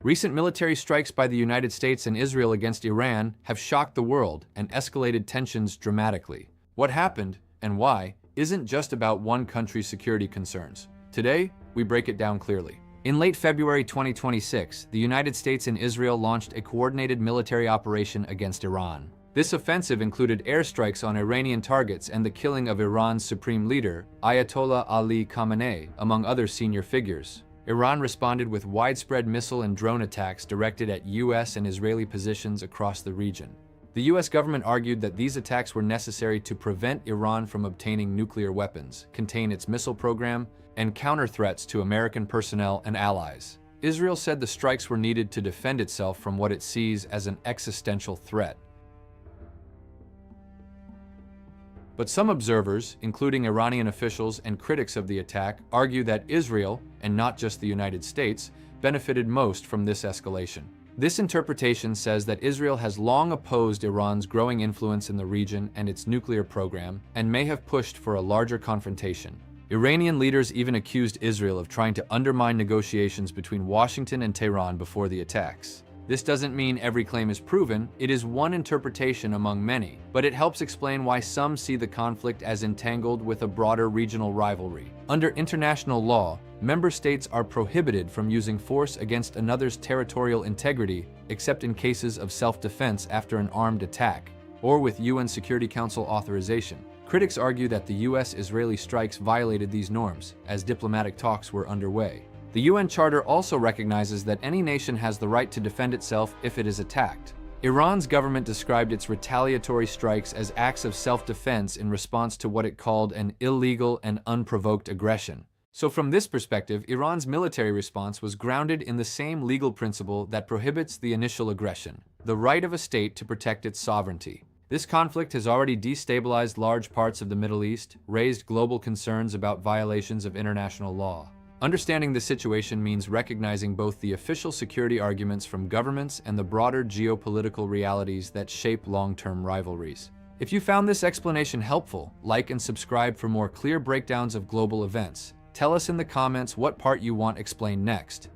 Recent military strikes by the United States and Israel against Iran have shocked the world and escalated tensions dramatically. What happened and why isn't just about one country's security concerns. Today, we break it down clearly. In late February 2026, the United States and Israel launched a coordinated military operation against Iran. This offensive included airstrikes on Iranian targets and the killing of Iran's supreme leader, Ayatollah Ali Khamenei, among other senior figures. Iran responded with widespread missile and drone attacks directed at U.S. and Israeli positions across the region. The U.S. government argued that these attacks were necessary to prevent Iran from obtaining nuclear weapons, contain its missile program, and counter threats to American personnel and allies. Israel said the strikes were needed to defend itself from what it sees as an existential threat. But some observers, including Iranian officials and critics of the attack, argue that Israel, and not just the United States, benefited most from this escalation. This interpretation says that Israel has long opposed Iran's growing influence in the region and its nuclear program, and may have pushed for a larger confrontation. Iranian leaders even accused Israel of trying to undermine negotiations between Washington and Tehran before the attacks. This doesn't mean every claim is proven, it is one interpretation among many, but it helps explain why some see the conflict as entangled with a broader regional rivalry. Under international law, member states are prohibited from using force against another's territorial integrity except in cases of self-defense after an armed attack, or with UN Security Council authorization. Critics argue that the US-Israeli strikes violated these norms, as diplomatic talks were underway. The UN Charter also recognizes that any nation has the right to defend itself if it is attacked. Iran's government described its retaliatory strikes as acts of self-defense in response to what it called an illegal and unprovoked aggression. So from this perspective, Iran's military response was grounded in the same legal principle that prohibits the initial aggression, the right of a state to protect its sovereignty. This conflict has already destabilized large parts of the Middle East, raised global concerns about violations of international law. Understanding the situation means recognizing both the official security arguments from governments and the broader geopolitical realities that shape long-term rivalries. If you found this explanation helpful, like and subscribe for more clear breakdowns of global events. Tell us in the comments what part you want explained next.